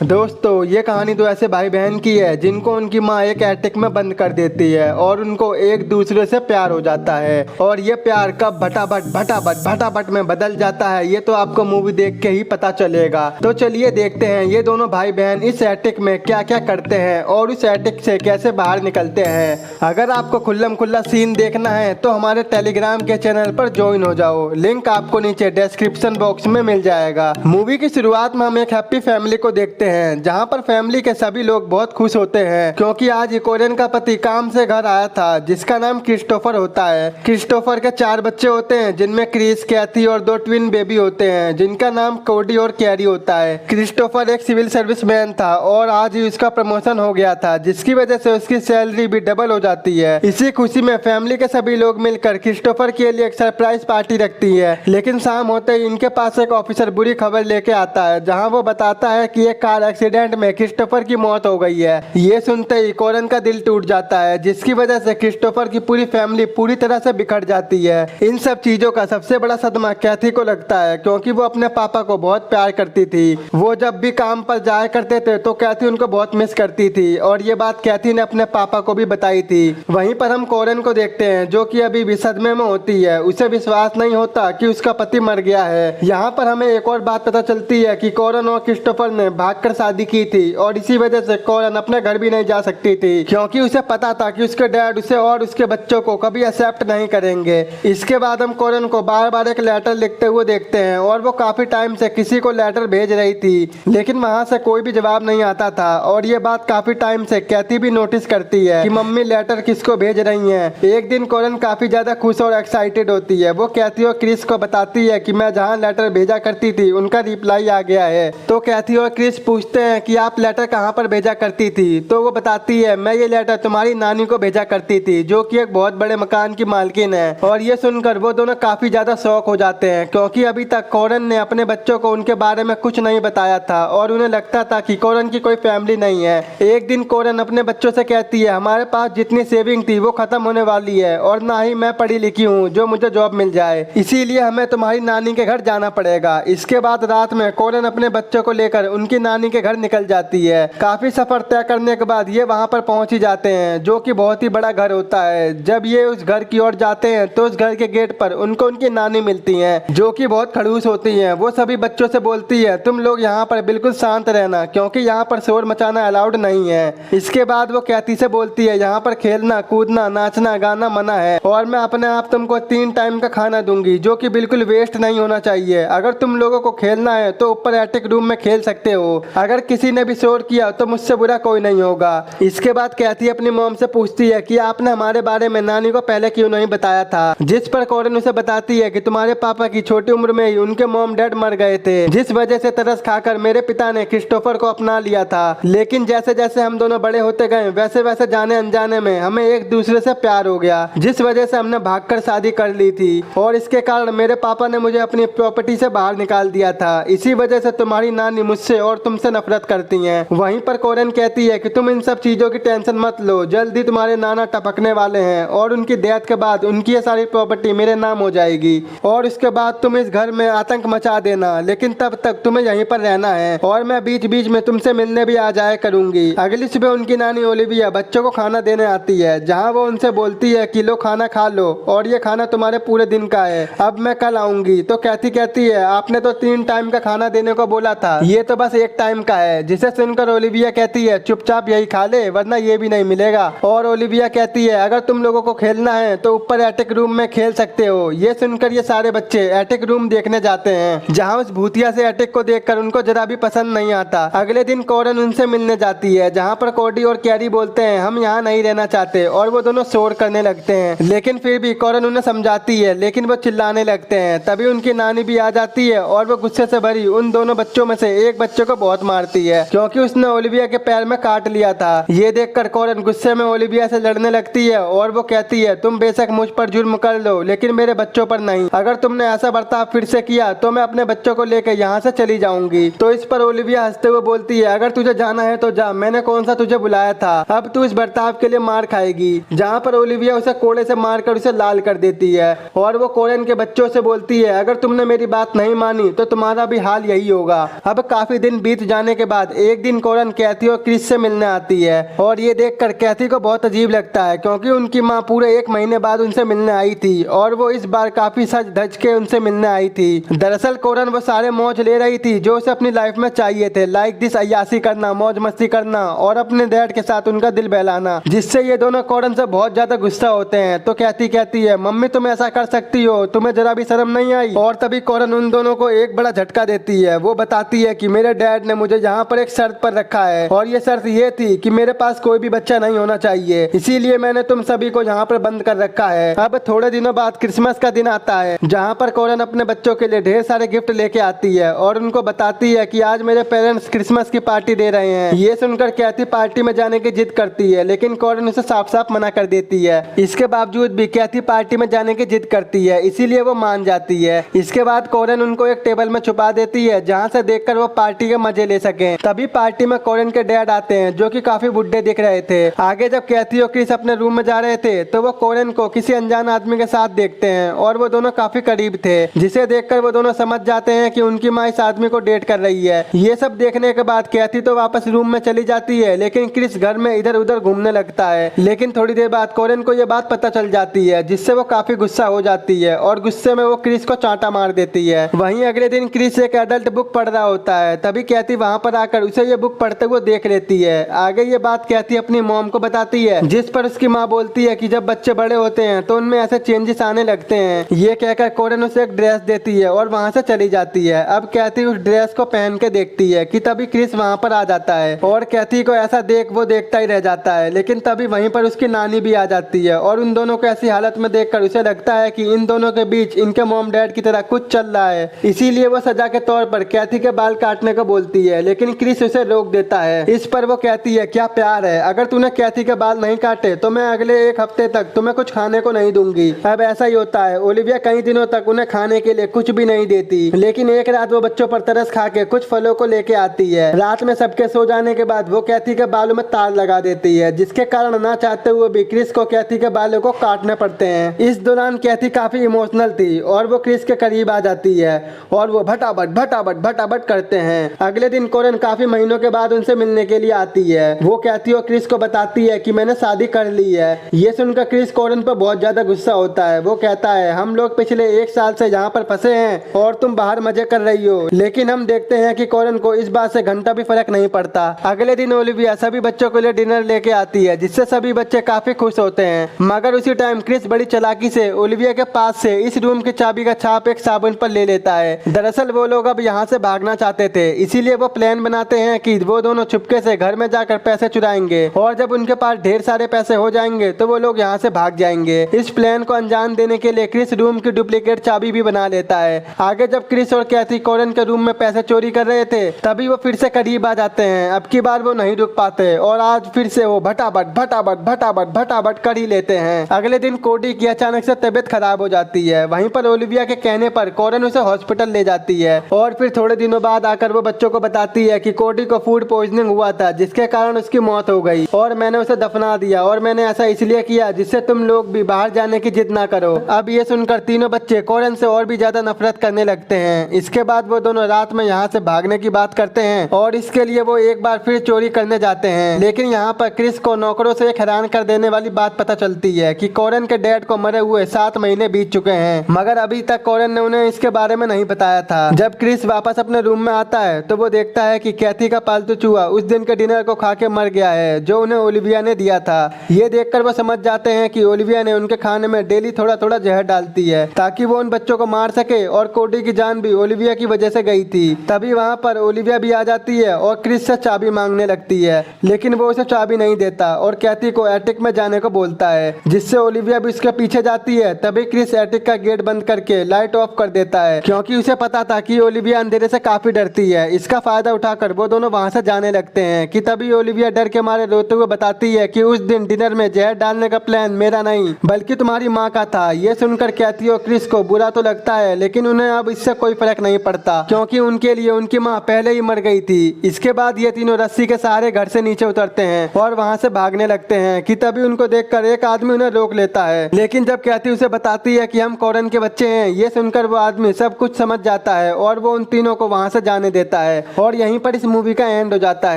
दोस्तों ये कहानी तो ऐसे भाई बहन की है जिनको उनकी माँ एक एटिक में बंद कर देती है और उनको एक दूसरे से प्यार हो जाता है और ये प्यार कब भटाभट में बदल जाता है ये तो आपको मूवी देख के ही पता चलेगा। तो चलिए देखते हैं ये दोनों भाई बहन इस एटिक में क्या क्या करते हैं और उस एटिक से कैसे बाहर निकलते हैं। अगर आपको खुल्लम खुल्ला सीन देखना है तो हमारे टेलीग्राम के चैनल पर ज्वाइन हो जाओ, लिंक आपको नीचे डिस्क्रिप्शन बॉक्स में मिल जाएगा। मूवी की शुरुआत में हम एक हैप्पी फैमिली को देखते हैं जहां पर फैमिली के सभी लोग बहुत खुश होते हैं क्योंकि आज इकोरियन का पति काम से घर आया था जिसका नाम क्रिस्टोफर होता है। क्रिस्टोफर के 4 बच्चे होते हैं जिनमें क्रिस, कैथी और 2 ट्विन बेबी होते हैं जिनका नाम कोडी और कैरी होता है। क्रिस्टोफर एक सिविल सर्विस मैन था और आज ही उसका प्रमोशन हो गया था जिसकी वजह से उसकी सैलरी भी डबल हो जाती है। इसी खुशी में फैमिली के सभी लोग मिलकर क्रिस्टोफर के लिए एक सरप्राइज पार्टी रखती है। लेकिन शाम होते ही इनके पास एक ऑफिसर बुरी खबर लेके आता है जहाँ वो बताता है कि एक कार एक्सीडेंट में क्रिस्टोफर की मौत हो गई है। ये सुनते ही कोरन का दिल टूट जाता है जिसकी वजह से क्रिस्टोफर की पूरी फैमिली पूरी तरह से बिखर जाती है। इन सब चीजों का सबसे बड़ा सदमा कैथी को लगता है क्योंकि वो अपने पापा को बहुत प्यार करती थी। वो जब भी काम पर जाया करते थे तो कैथी उनको बहुत मिस करती थी और ये बात कैथी ने अपने पापा को भी बताई थी। वहीं पर हम कोरन को देखते हैं जो कि अभी भी सदमे में होती है। उसे विश्वास नहीं होता कि उसका पति मर गया है। यहाँ पर हमें एक और बात पता चलती है कि कोरन और क्रिस्टोफर ने भागकर शादी की थी और इसी वजह से कोरन अपने घर भी नहीं जा सकती थी क्योंकि उसे पता था कि उसके डैड उसे और उसके बच्चों को कभी एक्सेप्ट नहीं करेंगे। इसके बाद हम कोरन को बार बार एक लेटर लिखते हुए देखते हैं और वो काफी टाइम से किसी को लेटर भेज रही थी लेकिन वहां से कोई भी जवाब नहीं आता था और ये बात काफी टाइम से कैथी भी नोटिस करती है कि मम्मी लेटर किसको भेज रही है। एक दिन कोरन काफी ज्यादा खुश और एक्साइटेड होती है। वो कैथी और क्रिस को बताती है कि मैं जहाँ लेटर भेजा करती थी उनका रिप्लाई आ गया है। तो कैथी और क्रिस पूछते हैं कि आप लेटर कहाँ पर भेजा करती थी। तो वो बताती है मैं ये लेटर तुम्हारी नानी को भेजा करती थी जो कि एक बहुत बड़े मकान की मालकिन है। और ये सुनकर वो दोनों काफी ज्यादा शौक हो जाते हैं क्योंकि अभी तक कोरन ने अपने बच्चों को उनके बारे में कुछ नहीं बताया था और उन्हें लगता था कि कोरन की कोई फैमिली नहीं है। एक दिन कोरन अपने बच्चों से कहती है हमारे पास जितनी सेविंग थी वो खत्म होने वाली है और ना ही मैं पढ़ी लिखी हूँ जो मुझे जॉब मिल जाए, इसीलिए हमें तुम्हारी नानी के घर जाना पड़ेगा। इसके बाद रात में कोरन अपने बच्चों को लेकर उनकी नानी के घर निकल जाती है। काफी सफर तय करने के बाद ये वहां पर पहुंच ही जाते हैं जो कि बहुत ही बड़ा घर होता है। जब ये उस घर की ओर जाते हैं तो उस घर के गेट पर उनको उनकी नानी मिलती हैं जो कि बहुत खड़ूस होती हैं। वो सभी बच्चों से बोलती है तुम लोग यहाँ पर बिल्कुल शांत रहना क्योंकि यहाँ पर शोर मचाना अलाउड नहीं है। इसके बाद वो कैथी से बोलती है यहाँ पर खेलना, कूदना, नाचना, गाना मना है और मैं अपने आप तुमको 3 टाइम का खाना दूंगी जो कि बिल्कुल वेस्ट नहीं होना चाहिए। अगर तुम लोगों को खेलना है तो ऊपर एटिक रूम में खेल सकते हो। अगर किसी ने भी शोर किया तो मुझसे बुरा कोई नहीं होगा। इसके बाद कैथी अपनी मॉम से पूछती है कि आपने हमारे बारे में नानी को पहले क्यों नहीं बताया था, जिस पर कोरन उसे बताती है कि तुम्हारे पापा की छोटी उम्र में ही उनके मॉम डैड मर गए थे जिस वजह से तरस खाकर मेरे पिता ने क्रिस्टोफर को अपना लिया था। लेकिन जैसे जैसे हम दोनों बड़े होते गए वैसे वैसे जाने अनजाने में हमें एक दूसरे से प्यार हो गया जिस वजह से हमने भागकर शादी कर ली थी और इसके कारण मेरे पापा ने मुझे अपनी प्रॉपर्टी से बाहर निकाल दिया था। इसी वजह से तुम्हारी नानी मुझसे और तुमसे नफरत करती है। वहीं पर कोरन कहती है कि तुम इन सब चीजों की टेंशन मत लो, जल्दी तुम्हारे नाना टपकने वाले हैं और उनकी डेथ के बाद उनकी ये सारी प्रॉपर्टी मेरे नाम हो जाएगी और इसके बाद तुम इस घर में आतंक मचा देना। लेकिन तब तक तुम्हें यहीं पर रहना है और मैं बीच बीच में तुमसे मिलने भी आ जाया करूंगी। अगली सुबह उनकी नानी ओलिविया बच्चों को खाना देने आती है जहाँ वो उनसे बोलती है कि लो खाना खा लो और ये खाना तुम्हारे पूरे दिन का है, अब मैं कल आऊंगी। तो कैथी कहती है आपने तो 3 टाइम का खाना देने को बोला था, ये तो बस 1 टाइम का है। जिसे सुनकर ओलिविया कहती है चुपचाप यही खा ले वरना ये भी नहीं मिलेगा। और ओलिविया कहती है अगर तुम लोगों को खेलना है तो ऊपर एटिक रूम में खेल सकते हो। ये सुनकर ये सारे बच्चे एटिक रूम देखने जाते हैं जहाँ उस भूतिया से एटिक को देखकर उनको जरा भी पसंद नहीं आता। अगले दिन कोरन उनसे मिलने जाती है जहाँ पर कोडी और कैरी बोलते हैं हम यहाँ नहीं रहना चाहते और वो दोनों शोर करने लगते हैं। लेकिन फिर भी कोरन उन्हें समझाती है लेकिन वो चिल्लाने लगते हैं। तभी उनकी नानी भी आ जाती है और वो गुस्से से भरी उन दोनों बच्चों में से एक बच्चे को बहुत मारती है क्योंकि उसने ओलिविया के पैर में काट लिया था। ये देखकर कोरन गुस्से में ओलिविया से लड़ने लगती है और वो कहती है तुम बेशक मुझ पर जुर्म कर लो लेकिन मेरे बच्चों पर नहीं। अगर तुमने ऐसा बर्ताव फिर से किया तो मैं अपने बच्चों को लेकर यहाँ से चली जाऊंगी। तो इस पर ओलिविया हंसते हुए बोलती है अगर तुझे जाना है तो जा, मैंने कौन सा तुझे बुलाया था, अब तू इस बर्ताव के लिए मार खाएगी। जहाँ पर ओलिविया उसे कोड़े से मारकर उसे लाल कर देती है और वो कोरन के बच्चों से बोलती है अगर तुमने मेरी बात नहीं मानी तो तुम्हारा भी हाल यही होगा। अब काफी दिन बीत जाने के बाद एक दिन कॉरन कैथी और क्रिस से मिलने आती है और ये देखकर कैथी को बहुत अजीब लगता है क्योंकि उनकी माँ पूरे 1 महीने बाद उनसे मिलने आई थी और वो इस बार काफी सज धज के उनसे मिलने आई थी। दरअसल कॉरन वो सारे मौज ले रही थी जो उसे अपनी लाइफ में चाहिए थे, लाइक दिस अय्यासी करना, मौज मस्ती करना और अपने डैड के साथ उनका दिल बहलाना, जिससे ये दोनों कॉरन से बहुत ज्यादा गुस्सा होते हैं। तो कैथी कहती है, मम्मी तुम ऐसा कर सकती हो, तुम्हें जरा भी शर्म नहीं आई। और तभी कॉरन उन दोनों को एक बड़ा झटका देती है। वो बताती है कि मेरे डैड ने मुझे यहाँ पर एक शर्त पर रखा है और ये शर्त ये थी कि मेरे पास कोई भी बच्चा नहीं होना चाहिए, इसीलिए मैंने तुम सभी को यहाँ पर बंद कर रखा है। अब थोड़े दिनों बाद क्रिसमस का दिन आता है जहाँ पर कॉरन अपने बच्चों के लिए ढेर सारे गिफ्ट लेके आती है और उनको बताती है कि आज मेरे पेरेंट्स क्रिसमस की पार्टी दे रहे हैं। ये सुनकर कैथी पार्टी में जाने की जिद करती है लेकिन कॉरन उसे साफ साफ मना कर देती है। इसके बावजूद भी कैथी पार्टी में जाने की जिद करती है, इसीलिए वो मान जाती है। इसके बाद कॉरन उनको एक टेबल में छुपा देती है जहाँ से देखकर वो पार्टी के मजे ले सके। तभी पार्टी में कॉरन के डैड आते हैं जो कि काफी बुढ़े दिख रहे थे। आगे जब कैथी और क्रिस अपने रूम में जा रहे थे तो वो कॉरन को किसी अनजान आदमी के साथ देखते हैं और वो दोनों काफी करीब थे, जिसे देखकर वो दोनों समझ जाते हैं कि उनकी माँ इस आदमी को डेट कर रही है। ये सब देखने के बाद कैथी तो वापस रूम में चली जाती है लेकिन क्रिस घर में इधर उधर घूमने लगता है। लेकिन थोड़ी देर बाद कॉरन को ये बात पता चल जाती है जिससे वो काफी गुस्सा हो जाती है और गुस्से में वो क्रिस को चांटा मार देती है। वहीं अगले दिन क्रिस एक एडल्ट बुक पढ़ रहा होता है, तभी कैथी वहाँ पर आकर उसे ये बुक पढ़ते हुए देख लेती है। आगे ये बात कैथी अपनी मॉम को बताती है जिस पर उसकी माँ बोलती है कि जब बच्चे बड़े होते हैं तो उनमें ऐसे चेंजेस आने लगते हैं। ये कहकर कॉरन उसे एक ड्रेस देती है और वहाँ से चली जाती है। अब कैथी उस ड्रेस को पहन के देखती है कि तभी क्रिस वहाँ पर आ जाता है और कैथी को ऐसा देख वो देखता ही रह जाता है। लेकिन तभी वहीं पर उसकी नानी भी आ जाती है और उन दोनों को ऐसी हालत में देखकर उसे लगता है कि इन दोनों के बीच इनके मॉम डैड की तरह कुछ चल रहा है, इसीलिए वो सजा के तौर पर कैथी के बाल काटने को बोलती है लेकिन क्रिस उसे रोक देता है। इस पर वो कहती है, क्या प्यार है, अगर तूने कैथी के बाल नहीं काटे तो मैं अगले 1 हफ्ते तक तुम्हें कुछ खाने को नहीं दूंगी। अब ऐसा ही होता है, ओलिविया कई दिनों तक उन्हें खाने के लिए कुछ भी नहीं देती लेकिन एक रात वो बच्चों पर तरस खा के कुछ फलों को लेके आती है। रात में सबके सो जाने के बाद वो कैथी के बालों में तार लगा देती है जिसके कारण ना चाहते हुए भी क्रिस को कैथी के बालों को काटने पड़ते हैं। इस दौरान कैथी काफी इमोशनल थी और वो क्रिस के करीब आ जाती है और वो भटाभट भटाभट भटाभट करते हैं। अगले दिन कॉरन काफी महीनों के बाद उनसे मिलने के लिए आती है। वो कैथी और क्रिस को बताती है कि मैंने शादी कर ली है। ये सुनकर क्रिस कॉरन पर बहुत ज्यादा गुस्सा होता है। वो कहता है, हम लोग पिछले 1 साल से यहाँ पर फंसे हैं और तुम बाहर मजे कर रही हो। लेकिन हम देखते हैं कि कॉरन को इस बात से घंटा भी फर्क नहीं पड़ता। अगले दिन ओलिविया सभी बच्चों के लिए डिनर लेके आती है जिससे सभी बच्चे काफी खुश होते हैं। मगर उसी टाइम क्रिस बड़ी चालाकी से ओलिविया के पास से इस रूम की चाबी का छाप एक साबुन पर ले लेता है। दरअसल वो लोग अब यहाँ से भागना चाहते थे, इसीलिए वो प्लान बनाते हैं कि वो दोनों चुपके से घर में जाकर पैसे चुराएंगे और जब उनके पास ढेर सारे पैसे हो जाएंगे तो वो लोग यहाँ से भाग जाएंगे। इस प्लान को अंजाम देने के लिए क्रिस रूम की डुप्लीकेट चाबी भी बना लेता है। आगे जब क्रिस और कैथी कॉरन के रूम में पैसे चोरी कर रहे थे तभी वो फिर से करीब आ जाते हैं। अब की बार वो नहीं रुक पाते और आज फिर से वो भटाभट भटाभट भटाभट भटाभट कर ही लेते हैं। अगले दिन कोडी की अचानक से तबीयत खराब हो जाती है। वहीं पर ओलिविया के कहने पर कॉरन उसे हॉस्पिटल ले जाती है और फिर थोड़े दिनों बाद आकर वो बच्चों को बताती है कि कोडी को फूड पॉइजनिंग हुआ था जिसके कारण उसकी मौत हो गई और मैंने उसे दफना दिया और मैंने ऐसा इसलिए किया जिससे तुम लोग भी बाहर जाने की जिद ना करो। अब ये सुनकर तीनों बच्चे कॉरन से और भी ज्यादा नफरत करने लगते हैं। इसके बाद वो दोनों रात में यहाँ से भागने की बात करते हैं और इसके लिए वो एक बार फिर चोरी करने जाते हैं। लेकिन यहाँ पर क्रिस को नौकरों से एक हैरान कर देने वाली बात पता चलती है कि कॉरन के डैड को मरे हुए 7 महीने बीत चुके हैं, मगर अभी तक कॉरन ने उन्हें इसके बारे में नहीं बताया था। जब क्रिस वापस अपने रूम में आता है तो वो देखता है कि कैथी का पालतू चूहा उस दिन के डिनर को खा के मर गया है जो उन्हें ओलिविया ने दिया था। ये देखकर वो समझ जाते हैं कि ओलिविया ने उनके खाने में डेली थोड़ा थोड़ा जहर डालती है ताकि वो उन बच्चों को मार सके और कोडी की जान भी ओलिविया की वजह से गई थी। तभी वहाँ पर ओलिविया भी आ जाती है और क्रिस से चाबी मांगने लगती है लेकिन वो उसे चाबी नहीं देता और कैथी को एटिक में जाने को बोलता है जिससे ओलिविया भी उसके पीछे जाती है। तभी क्रिस एटिक का गेट बंद करके लाइट ऑफ कर देता है क्योंकि उसे पता था कि ओलिविया अंधेरे से काफी डरती है। इसका फायदा उठाकर वो दोनों वहाँ से जाने लगते हैं कि तभी ओलिविया डर के मारे रोते हुए बताती है कि उस दिन डिनर में जहर डालने का प्लान मेरा नहीं बल्कि तुम्हारी माँ का था। ये सुनकर कैथी और क्रिस को बुरा तो लगता है लेकिन उन्हें अब इससे कोई फर्क नहीं पड़ता क्योंकि उनके लिए उनकी माँ पहले ही मर गई थी। इसके बाद ये तीनों रस्सी के सहारे घर से नीचे उतरते हैं और वहाँ से भागने लगते हैं कि तभी उनको देखकर एक आदमी उन्हें रोक लेता है। लेकिन जब कैथी उसे बताती है कि हम कॉरन के बच्चे हैं, ये सुनकर वो आदमी सब कुछ समझ जाता है और वो उन तीनों को वहाँ से जाने देता है। और यहीं पर इस मूवी का एंड हो जाता है।